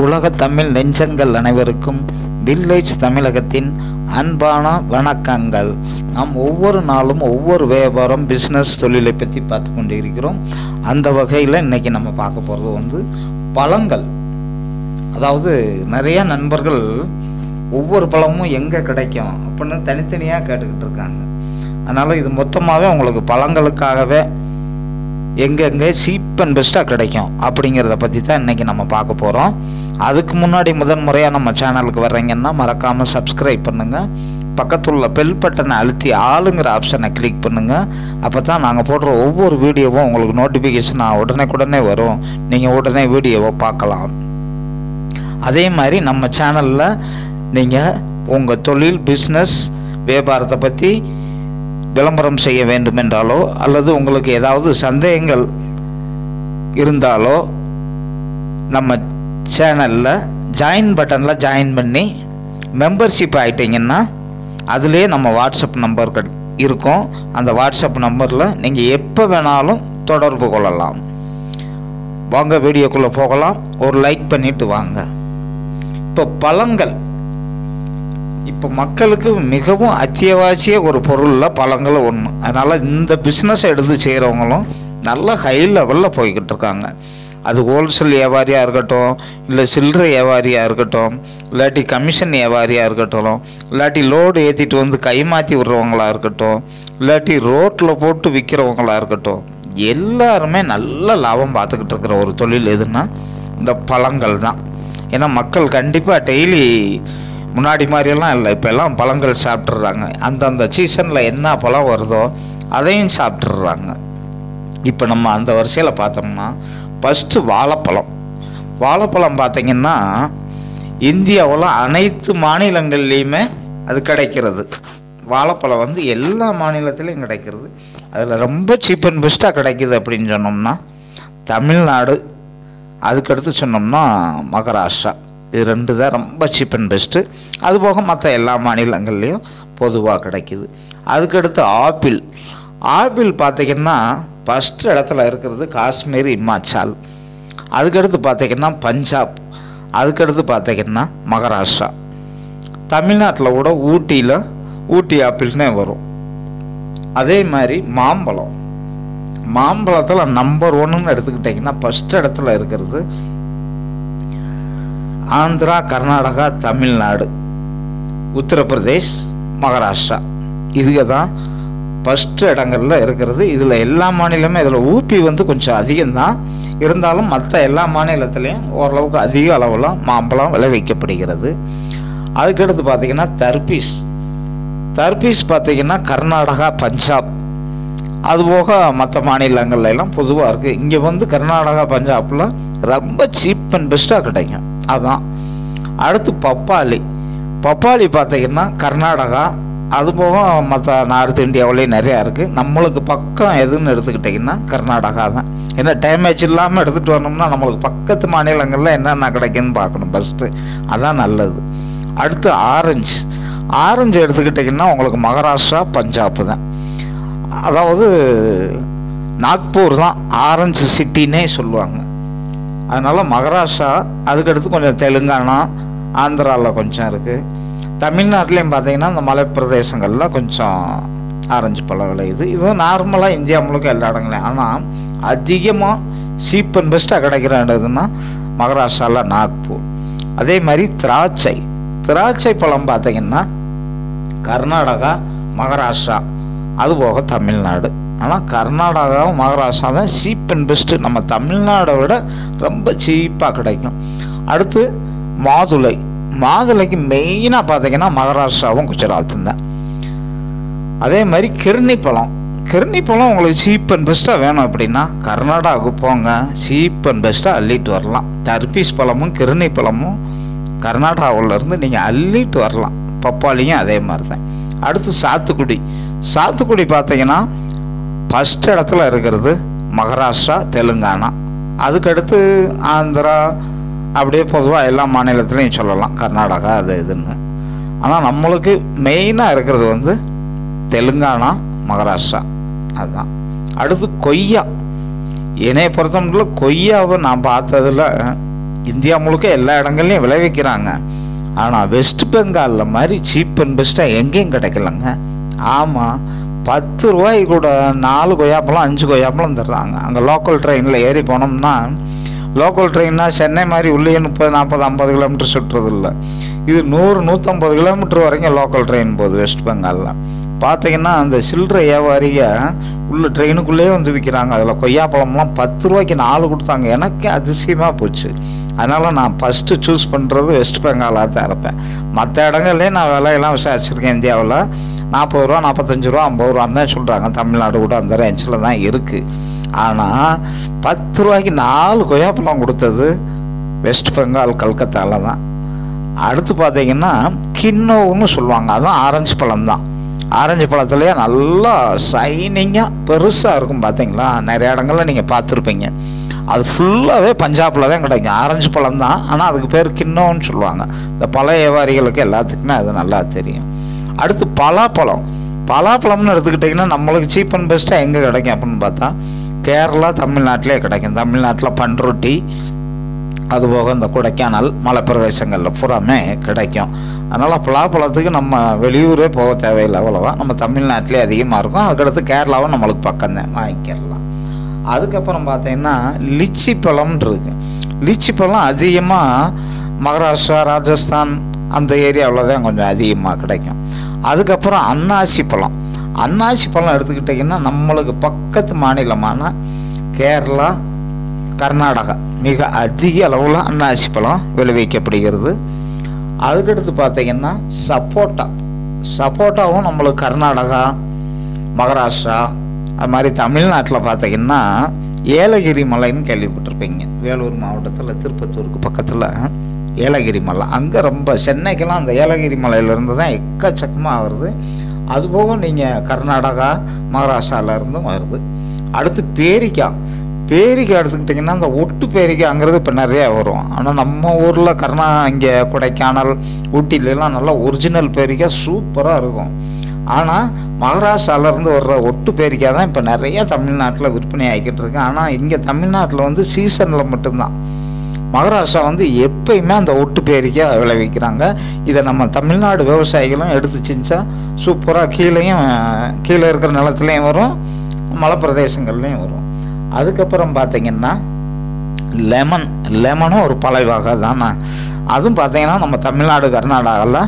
உலக தமிழ் நெஞ்சங்கள் அனைவருக்கும் வில்லேஜ் தமிழகத்தின் அன்பான வணக்கங்கள். நாம் ஒவ்வொரு நாளும் ஒவ்வொரு வியாபாரம் பிஸ்னஸ் தொழிலை பற்றி பார்த்து கொண்டு இருக்கிறோம். அந்த வகையில் இன்றைக்கி நம்ம பார்க்க போகிறது பழங்கள். அதாவது நிறைய நண்பர்கள் ஒவ்வொரு பழமும் எங்கே கிடைக்கும் அப்படின்னு தனித்தனியாக கேட்டுக்கிட்டு இருக்காங்க. அதனால் இது மொத்தமாகவே உங்களுக்கு பழங்களுக்காகவே எங்கெங்கே சீப் அண்ட் பெஸ்ட்டாக கிடைக்கும் அப்படிங்கிறத பற்றி தான் இன்றைக்கி நம்ம பார்க்க போகிறோம். அதுக்கு முன்னாடி முதன்முறையாக நம்ம சேனலுக்கு வர்றீங்கன்னா மறக்காமல் சப்ஸ்கிரைப் பண்ணுங்கள். பக்கத்துள்ள பெல் பட்டனை அழுத்தி ஆளுங்கிற ஆப்ஷனை கிளிக் பண்ணுங்கள். அப்போ தான் நாங்கள் போடுற ஒவ்வொரு வீடியோவும் உங்களுக்கு நோட்டிஃபிகேஷனாக உடனே வரும். நீங்கள் உடனே வீடியோவை பார்க்கலாம். அதே மாதிரி நம்ம சேனலில் நீங்கள் உங்கள் தொழில் பிஸ்னஸ் வியாபாரத்தை பற்றி விளம்பரம் செய்ய வேண்டுமென்றாலோ அல்லது உங்களுக்கு ஏதாவது சந்தேகங்கள் இருந்தாலோ நம்ம சேனலில் ஜாயின் பட்டனில் ஜாயின் பண்ணி மெம்பர்ஷிப் ஆகிட்டிங்கன்னா அதிலே நம்ம வாட்ஸ்அப் நம்பர்கள் இருக்கும். அந்த வாட்ஸ்அப் நம்பரில் நீங்கள் எப்போ வேணாலும் தொடர்பு கொள்ளலாம். வாங்க வீடியோக்குள்ளே போகலாம். ஒரு லைக் பண்ணிவிட்டு வாங்க. இப்போ பழங்கள், இப்போ மக்களுக்கு மிகவும் அத்தியாவசிய ஒரு பொருளில் பழங்கள் ஒன்று. அதனால் இந்த பிஸ்னஸ் எடுத்து செய்கிறவங்களும் நல்ல ஹை லெவலில் போய்கிட்டு இருக்காங்க. அது ஹோல்சேல் வியாபாரியாக இருக்கட்டும், இல்லை சில்லறை வியாபாரியாக இருக்கட்டும், இல்லாட்டி கமிஷன் வியாபாரியாக இருக்கட்டும், இல்லாட்டி லோடு ஏற்றிட்டு வந்து கைமாற்றி விடுறவங்களா இருக்கட்டும், இல்லாட்டி ரோட்டில் போட்டு விற்கிறவங்களா இருக்கட்டும், எல்லாருமே நல்ல லாபம் பார்த்துக்கிட்டு இருக்கிற ஒரு தொழில் எதுன்னா இந்த பழங்கள் தான். ஏன்னா மக்கள் கண்டிப்பாக டெய்லி முன்னாடி மாதிரியெல்லாம் இல்லை, இப்போ எல்லாம் பழங்கள் சாப்பிட்றாங்க. அந்தந்த சீசனில் என்ன பழம் வருதோ அதையும் சாப்பிட்றாங்க. இப்போ நம்ம அந்த வரிசையில் பார்த்தோம்னா ஃபஸ்ட்டு வாழைப்பழம் பார்த்திங்கன்னா இந்தியாவில் அனைத்து மாநிலங்கள்லேயுமே அது கிடைக்கிறது. வாழைப்பழம் எல்லா மாநிலத்திலையும் கிடைக்கிறது. அதில் ரொம்ப சீப் அண்ட் பெஸ்ட்டாக கிடைக்கிது அப்படின்னு சொன்னோம்னா தமிழ்நாடு, அதுக்கடுத்து சொன்னோம்னா மகாராஷ்டிரா. இது ரெண்டு தான் ரொம்ப சீப் அண்ட் பெஸ்ட்டு. அதுபோக மற்ற எல்லா மாநிலங்கள்லேயும் பொதுவாக கிடைக்கிது. அதுக்கடுத்து ஆப்பிள் பார்த்திங்கன்னா ஃபஸ்ட்டு இடத்துல இருக்கிறது காஷ்மீர், இமாச்சல். அதுக்கடுத்து பார்த்திங்கன்னா பஞ்சாப். அதுக்கடுத்து பார்த்திங்கன்னா மகாராஷ்டிரா. தமிழ்நாட்டில் கூட ஊட்டி ஆப்பிள்னே வரும். அதே மாதிரி மாம்பழத்தில் நம்பர் 1ன்னு எடுத்துக்கிட்டிங்கன்னா ஃபஸ்ட்டு இடத்துல இருக்கிறது ஆந்திரா, கர்நாடகா, தமிழ்நாடு, உத்தரப்பிரதேஷ், மகாராஷ்டிரா. இதுக தான் ஃபஸ்ட்டு இடங்களில் இருக்கிறது. இதில் எல்லா மாநிலமே, இதில் ஊபி கொஞ்சம் அதிகம்தான் இருந்தாலும் மற்ற எல்லா மாநிலத்திலையும் ஓரளவுக்கு அதிக அளவில் மாம்பழம் விளைவிக்கப்படுகிறது. அதுக்கடுத்து பார்த்திங்கன்னா தர்பீஸ் பார்த்திங்கன்னா கர்நாடகா, பஞ்சாப், அதுபோக மற்ற மாநிலங்கள்ல எல்லாம் பொதுவாக இருக்குது. இங்கே கர்நாடகா, பஞ்சாபில் ரொம்ப சீப் அண்ட் பெஸ்ட்டாக கிடைக்கும். அதுதான். அடுத்து பப்பாளி பார்த்திங்கன்னா கர்நாடகா, அதுபோக மற்ற நார்த் இந்தியாவிலேயும் நிறையா இருக்குது. நம்மளுக்கு பக்கம் எதுன்னு எடுத்துக்கிட்டிங்கன்னா கர்நாடகா தான். ஏன்னா டேமேஜ் இல்லாமல் எடுத்துகிட்டு வரணும்னா நம்மளுக்கு பக்கத்து மாநிலங்களில் என்னென்ன கிடைக்குன்னு பார்க்கணும் ஃபஸ்ட்டு. அதான் நல்லது. அடுத்து ஆரஞ்சு எடுத்துக்கிட்டிங்கன்னா உங்களுக்கு மகாராஷ்டிரா, பஞ்சாப் தான். அதாவது நாக்பூர் தான் ஆரஞ்சு சிட்டின்னே சொல்லுவாங்க. அதனால் மகாராஷ்டிரா, அதுக்கடுத்து கொஞ்சம் தெலுங்கானா, ஆந்திராவில் கொஞ்சம் இருக்குது. தமிழ்நாட்டிலையும் பார்த்திங்கன்னா இந்த மலை பிரதேசங்களில் கொஞ்சம் ஆரஞ்சு பழம் விளையுது. இதுவும் நார்மலாக இந்தியா முழுக்க எல்லா இடங்களையும். ஆனால் அதிகமாக சீப் அண்ட் பெஸ்ட்டாக கிடைக்கிற இடம்னா மகாராஷ்டிராவில் நாக்பூர். அதே மாதிரி திராட்சை பழம் பார்த்திங்கன்னா கர்நாடகா, மகாராஷ்டிரா, அதுபோக தமிழ்நாடு. ஆனால் கர்நாடகாவும் மகாராஷ்டிரா தான் சீப் அண்ட் பெஸ்ட்டு. நம்ம தமிழ்நாடை விட ரொம்ப சீப்பாக கிடைக்கும். அடுத்து மாதுளைக்கு மெயினாக பார்த்திங்கன்னா மகாராஷ்டிராவும் குஜராத்தும் தான். அதே மாதிரி கிர்னி பழம் உங்களுக்கு சீப் அண்ட் பெஸ்ட்டாக வேணும் அப்படின்னா கர்நாடகாவுக்கு போங்க, சீப் அண்ட் பெஸ்ட்டாக அள்ளிட்டு வரலாம். தர்பீஸ் பழமும் கிர்னி பழமும் கர்நாடகாவிலேருந்து நீங்கள் அள்ளிட்டு வரலாம். பப்பாளியும் அதே மாதிரி தான். அடுத்து சாத்துக்குடி பார்த்திங்கன்னா ஃபஸ்ட் இடத்துல இருக்கிறது மகாராஷ்டிரா, தெலுங்கானா, அதுக்கடுத்து ஆந்திரா, அப்படியே பொதுவாக எல்லா மாநிலத்திலையும் சொல்லலாம், கர்நாடகா அது இதுன்னு. ஆனால் நம்மளுக்கு மெயினாக இருக்கிறது தெலுங்கானா, மகாராஷ்டிரா அதுதான். அடுத்து கொய்யா. என்னை பொறுத்தமட்டில் கொய்யாவை நான் பார்த்ததில் இந்தியா முழுக்க எல்லா இடங்கள்லையும் விளைவிக்கிறாங்க. ஆனால் வெஸ்ட் பெங்காலில் மாதிரி சீப் அண்ட் பெஸ்ட்டாக எங்கேயும் கிடைக்கலங்க. ஆமாம், 10 ரூபாய்க்கு கூட 4 கொய்யாப்பழம் 5 கொய்யாப்பழம் தர்றாங்க. அங்கே லோக்கல் ட்ரெயினில் ஏறி போனோம்னா, லோக்கல் ட்ரெயின்னா சென்னை மாதிரி உள்ளே 30, 40, 50 கிலோமீட்டர் சுற்றுறது இல்லை. இது 100, 150 கிலோமீட்டர் வரைக்கும் லோக்கல் ட்ரெயின் போகுது வெஸ்ட் பெங்காலில். பார்த்தீங்கன்னா அந்த சில்லறை வியாபாரிக உள்ள ட்ரெயினுக்குள்ளேயே வந்து விற்கிறாங்க. அதில் கொய்யாப்பழம்லாம் 10 ரூபாய்க்கு 4 கொடுத்தாங்க. எனக்கு அதிசயமாக போச்சு. அதனால் நான் ஃபஸ்ட்டு சூஸ் பண்ணுறது வெஸ்ட் பெங்காலாக தான் இருப்பேன். மற்ற இடங்கள்லேயே நான் விலையெல்லாம் விசாரிச்சிருக்கேன். இந்தியாவில் 40 ரூபா, 45 ரூபா, 50 ரூபான்னு தான் சொல்கிறாங்க. தமிழ்நாடு கூட அந்த ரேஞ்சில் தான் இருக்குது. ஆனால் 10 ரூபாய்க்கு 4 கொய்யாப்பழம் கொடுத்தது வெஸ்ட் பெங்கால், கல்கத்தாவில் தான். அடுத்து பார்த்தீங்கன்னா கின்னோன்னு சொல்லுவாங்க. அதுவும் ஆரஞ்சு பழம் தான். ஆரஞ்சு பழத்துலேயே நல்லா ஷைனிங்காக பெருசாக இருக்கும். பார்த்தீங்களா, நிறைய இடங்களில் நீங்கள் பார்த்துருப்பீங்க. அது ஃபுல்லாகவே பஞ்சாபில் தான் கிடைக்கும். ஆரஞ்சு பழம் தான், ஆனால் அதுக்கு பேர் கின்னோன்னு சொல்லுவாங்க. இந்த பழ வியாபாரிகளுக்கு எல்லாத்துக்குமே அது நல்லா தெரியும். அடுத்து பலாப்பழம். பலாப்பழம்னு எடுத்துக்கிட்டிங்கன்னா நம்மளுக்கு சீப் அண்ட் பெஸ்ட்டாக எங்கே கிடைக்கும் அப்படின்னு பார்த்தா கேரளா, தமிழ்நாட்டிலே கிடைக்கும். தமிழ்நாட்டில் பண்ருட்டி, அதுபோக இந்த கொடைக்கானல் மலை பிரதேசங்களில் பூராமே கிடைக்கும். அதனால் பலாப்பழத்துக்கு நம்ம வெளியூரே போக தேவையில்லை அவ்வளோவா. நம்ம தமிழ்நாட்டிலே அதிகமாக இருக்கும். அதுக்கடுத்து கேரளாவும் நம்மளுக்கு பக்கம்தான், வாங்கிக்கலாம். அதுக்கப்புறம் பார்த்தீங்கன்னா லிச்சி பழம்னு இருக்குது. லிச்சி பழம் அதிகமாக மகாராஷ்டிரா, ராஜஸ்தான் அந்த ஏரியாவில் தான் கொஞ்சம் அதிகமாக கிடைக்கும். அதுக்கப்புறம் அன்னாசி பழம். அன்னாசி பழம் எடுத்துக்கிட்டிங்கன்னா நம்மளுக்கு பக்கத்து மாநிலமான கேரளா, கர்நாடகா மிக அதிக அளவில் அன்னாசி பழம் விளைவிக்கப்படுகிறது. அதுக்கடுத்து பார்த்திங்கன்னா சப்போட்டா. சப்போட்டாவும் நம்மளுக்கு கர்நாடகா, மகாராஷ்டிரா, அது மாதிரி தமிழ்நாட்டில் பார்த்திங்கன்னா ஏலகிரி மலைன்னு கேள்விப்பட்டிருப்பீங்க. வேலூர் மாவட்டத்தில் திருப்பத்தூருக்கு பக்கத்தில் ஏலகிரி மலை. அங்கே ரொம்ப, சென்னைக்கெல்லாம் அந்த ஏலகிரி மலையிலேருந்து தான் எக்கச்சக்கமாக வருது. அதுபோக நீங்கள் கர்நாடகா, மகாராஷ்டிராவிலேருந்தும் வருது. அடுத்து பேரிக்காய். பேரிக்காய் எடுத்துக்கிட்டிங்கன்னா அந்த ஒட்டு பேரிக்காய்ங்கிறது இப்போ நிறையா வரும். ஆனால் நம்ம ஊரில் இங்கே கொடைக்கானல், ஊட்டிலெலாம் நல்லா ஒரிஜினல் பேரிக்காய் சூப்பராக இருக்கும். ஆனால் மகாராஷ்டிராவிலேருந்து வர்ற ஒட்டு பேரிக்காய் தான் இப்போ நிறையா தமிழ்நாட்டில் விற்பனை ஆகிக்கிட்டு இருக்கு. ஆனால் இங்கே தமிழ்நாட்டில் வந்து சீசனில் மட்டும்தான். மகாராஷ்டிரா வந்து எப்பயுமே அந்த ஒட்டு பேரிக்காய் விளைவிக்கிறாங்க. இதை நம்ம தமிழ்நாடு விவசாயிகளும் எடுத்து செஞ்சா சூப்பராக கீழே இருக்கிற நிலத்துலேயும் வரும், மலை பிரதேசங்கள்லேயும் வரும். அதுக்கப்புறம் பார்த்திங்கன்னா லெமனும் ஒரு பழ வகை தானே. அதுவும் பார்த்திங்கன்னா நம்ம தமிழ்நாடு, கர்நாடகாவில்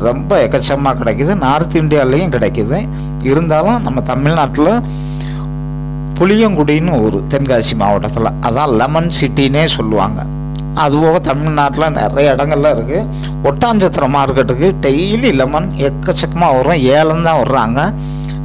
ரொம்ப எக்கச்சக்கமாக கிடைக்கிது. நார்த் இந்தியாவிலையும் கிடைக்கிது. இருந்தாலும் நம்ம தமிழ்நாட்டில் புளியங்குடின்னு ஒரு தென்காசி மாவட்டத்தில், அதான் லெமன் சிட்டின்னே சொல்லுவாங்க. அதுபோக தமிழ்நாட்டில் நிறைய இடங்கள்ல இருக்குது. ஒட்டாஞ்சத்திரம் மார்க்கெட்டுக்கு டெய்லி லெமன் எக்கச்சக்கமாக வரும். ஏலம் தான் வர்றாங்க.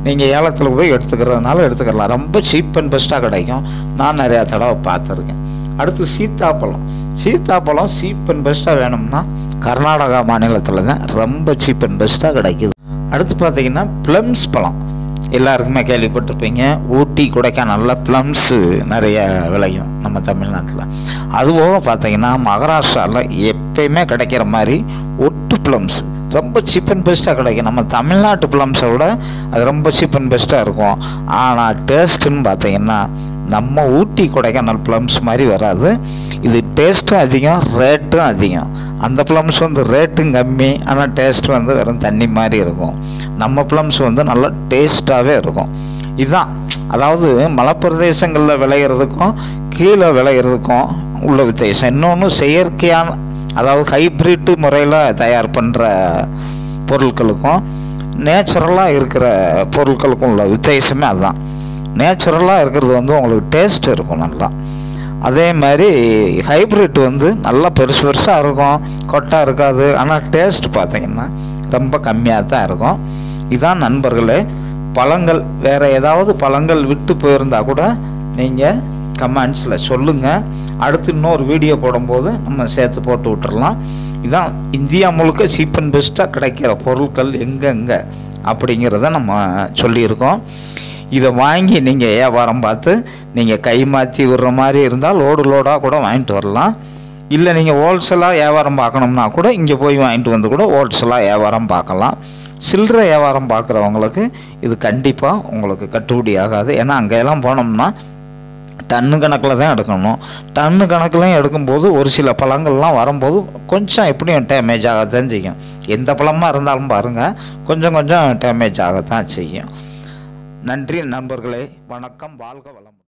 நீங்கள் ஏலத்தில் போய் எடுத்துக்கிறதுனால எடுத்துக்கலாம். ரொம்ப சீப் அண்ட் பெஸ்ட்டாக கிடைக்கும். நான் நிறையா தடவை பார்த்துருக்கேன். அடுத்து சீத்தாப்பழம். சீத்தாப்பழம் சீப் அண்ட் பெஸ்ட்டாக வேணும்னா கர்நாடகா மாநிலத்தில் தான் ரொம்ப சீப் அண்ட் பெஸ்ட்டாக கிடைக்குது. அடுத்து பார்த்தீங்கன்னா ப்ளம்ஸ் பழம். எல்லாருக்குமே கேள்விப்பட்டிருப்பீங்க. ஊட்டி, கொடைக்கானலில் ப்ளம்ஸு நிறைய விளையும் நம்ம தமிழ்நாட்டில். அதுபோக பார்த்தீங்கன்னா மகாராஷ்டிராவில் எப்பயுமே கிடைக்கிற மாதிரி ஒட்டு ப்ளம்ஸ் ரொம்ப சீப் அண்ட் பெஸ்ட்டாக கிடைக்கும். நம்ம தமிழ்நாட்டு ப்ளம்ஸை விட அது ரொம்ப சீப் அண்ட் பெஸ்ட்டாக இருக்கும். ஆனால் டேஸ்ட்டுன்னு பார்த்தீங்கன்னா நம்ம ஊட்டி, கொடைக்கானல் ப்ளம்ஸ் மாதிரி வராது. இது டேஸ்ட்டும் அதிகம், ரேட்டும் அதிகம். அந்த ப்ளம்ஸ் வந்து ரேட்டும் கம்மி, ஆனால் டேஸ்ட் வந்து வெறும் தண்ணி மாதிரி இருக்கும். நம்ம ப்ளம்ஸ் வந்து நல்லா டேஸ்ட்டாகவே இருக்கும். இதுதான், அதாவது மலைப்பிரதேசங்களில் விளையிறதுக்கும் கீழே விளையிறதுக்கும் உள்ள வித்தியாசம். இன்னொன்று செயற்கையான, அதாவது ஹைப்ரிட் முறையில் தயார் பண்ணுற பொருட்களுக்கும் நேச்சுரலாக இருக்கிற பொருட்களுக்கும் உள்ள வித்தியாசமே அதுதான். நேச்சுரலாக இருக்கிறது வந்து உங்களுக்கு டேஸ்ட் இருக்கும் நல்லா. அதே மாதிரி ஹைப்ரிட் வந்து நல்லா பெருசாக இருக்கும், கொட்டாக இருக்காது. ஆனால் டேஸ்ட் பார்த்திங்கன்னா ரொம்ப கம்மியாக தான் இருக்கும். இதுதான் நண்பர்களே பழங்கள். வேறு ஏதாவது பழங்கள் விட்டு போயிருந்தால் கூட நீங்கள் கமெண்ட்ஸில் சொல்லுங்கள். அடுத்து இன்னொரு வீடியோ போடும்போது நம்ம சேர்த்து போட்டு விட்டுறலாம். இதுதான் இந்தியா முழுக்க சீப் அண்ட் பெஸ்ட்டாக கிடைக்கிற பொருட்கள் எங்கெங்கே அப்படிங்கிறத நம்ம சொல்லியிருக்கோம். இதை வாங்கி நீங்கள் வியாபாரம் பார்த்து நீங்கள் கை மாற்றி விடுற மாதிரி இருந்தால் லோடாக கூட வாங்கிட்டு வரலாம். இல்லை நீங்கள் ஹோல்சேலாக வியாபாரம் பார்க்கணும்னா கூட இங்கே போய் வாங்கிட்டு வந்து கூட ஹோல்சேலாக வியாபாரம் பார்க்கலாம். சில்லறை வியாபாரம் பார்க்குறவங்களுக்கு இது கண்டிப்பாக உங்களுக்கு கட்டுப்படி ஆகாது. ஏன்னா அங்கெல்லாம் போனோம்னா டன்னு கணக்கில் தான் எடுக்கணும். டன்னு கணக்கிலையும் எடுக்கும்போது ஒரு சில பழங்கள்லாம் வரும்போது கொஞ்சம் எப்படியும் டேமேஜ் ஆகத்தான் செய்யும். எந்த பழமாக இருந்தாலும் பாருங்கள், கொஞ்சம் கொஞ்சம் டேமேஜ் ஆகத்தான் செய்யும். நன்றி நண்பர்களே, வணக்கம், வாழ்க வளமுடன்.